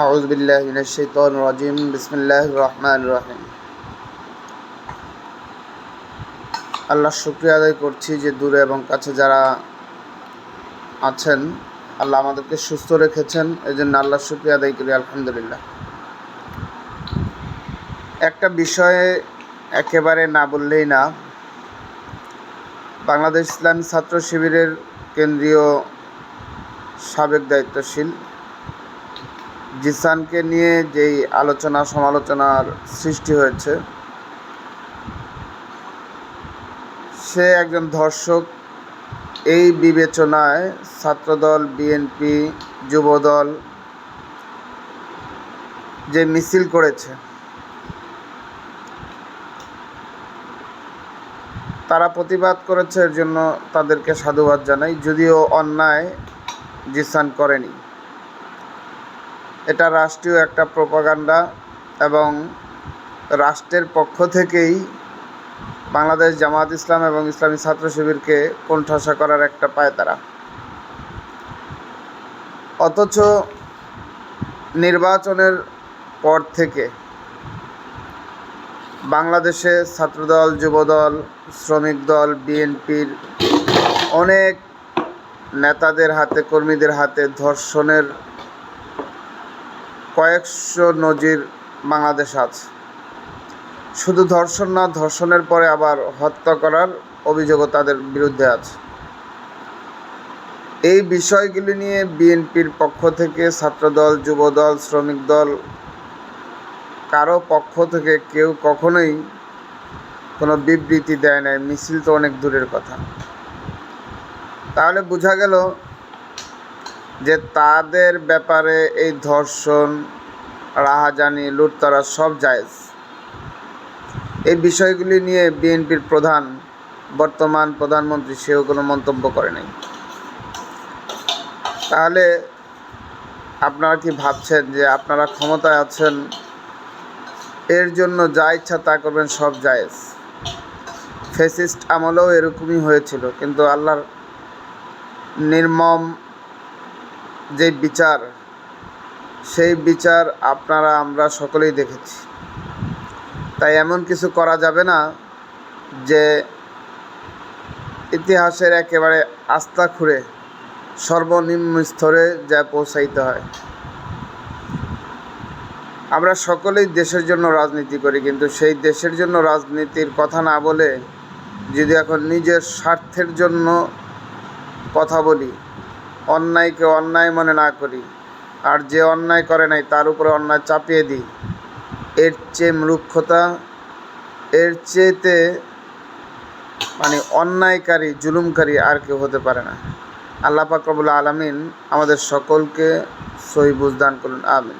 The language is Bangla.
আউযু বিল্লাহি মিনাশ শাইতানির রাজিম। বিসমিল্লাহির রহমানির রহিম। আল্লাহর শুকরিয়া আদায় করছি যে দূরে এবং কাছে যারা আছেন আল্লাহ আমাদেরকে সুস্থ রেখেছেন, এই জন্য আল্লাহর শুকরিয়া আদায় করি আলহামদুলিল্লাহ। একটা বিষয়ে একেবারে না বললেই না, বাংলাদেশ ইসলামী ছাত্র শিবিরের কেন্দ্রীয় সাবেক দায়িত্বশীল জিসানকে নিয়ে যেই আলোচনা সমালোচনার সৃষ্টি হয়েছে, সে একজন ধর্ষক। এই বিবেচনায় ছাত্রদল, বিএনপি, যুবদল যে মিছিল করেছে, তারা প্রতিবাদ করেছে, এর জন্য তাদেরকে সাধুবাদ জানাই। যদিও অন্যায় জিসান করেনি, এটা রাষ্ট্রীয় একটা প্রোপাগান্ডা এবং রাষ্ট্রের পক্ষ থেকেই বাংলাদেশ জামায়াত ইসলাম এবং ইসলামী ছাত্র শিবিরকে কোণঠাসা করার একটা পায়তারা। অথচ নির্বাচনের পর থেকে বাংলাদেশে ছাত্রদল, যুবদল, শ্রমিক দল, বিএনপির অনেক নেতাদের হাতে, কর্মীদের হাতে ধর্ষণের কয়েকশো নজির বাংলাদেশ আছে। শুধু ধর্ষণ না, ধর্ষণের পরে আবার হত্যা করার অভিযোগও তাদের বিরুদ্ধে আছে। এই বিষয়গুলি নিয়ে বিএনপির পক্ষ থেকে, ছাত্রদল, যুবদল, শ্রমিক দল, কারো পক্ষ থেকে কেউ কখনোই কোনো বিবৃতি দেয় নাই। মিছিল তো অনেক দূরের কথা। তাহলে বোঝা গেল যে তাদের ব্যাপারে এই ধর্ষণ, রাহাজানি, লুটতরাজ সব জায়েজ। এই বিষয়গুলি নিয়ে বিএনপির বর্তমান প্রধানমন্ত্রী সেও কোনো মন্তব্য করে নাই। তাহলে আপনারা কি ভাবছেন যে আপনারা ক্ষমতায় আছেন, এর জন্য যা ইচ্ছা তা করবেন, সব জায়েজ? ফ্যাসিস্ট আমলেও এরকমই হয়েছিল, কিন্তু আল্লাহর নির্মম যে বিচার, সেই বিচার আমরা সকলেই দেখেছি। তাই এমন কিছু করা যাবে না যে ইতিহাসের একেবারে আস্থা খুঁড়ে সর্বনিম্ন স্তরে যা পৌঁছাইতে হয়। আমরা সকলেই দেশের জন্য রাজনীতি করি, কিন্তু সেই দেশের জন্য রাজনীতির কথা না বলে যদি এখন নিজের স্বার্থের জন্য কথা বলি, অন্যায়কে অন্যায় মনে না করি, আর যে অন্যায় করে নাই তার উপরে অন্যায় চাপিয়ে দিই, এর চেয়ে মূর্খতা, এর চেয়েতে অন্যায়কারী, জুলুমকারী আর কেউ হতে পারে না। আল্লাহ পাক রব্বুল আলামিন আমাদের সকলকে সহি বুঝ দান করুন, আমিন।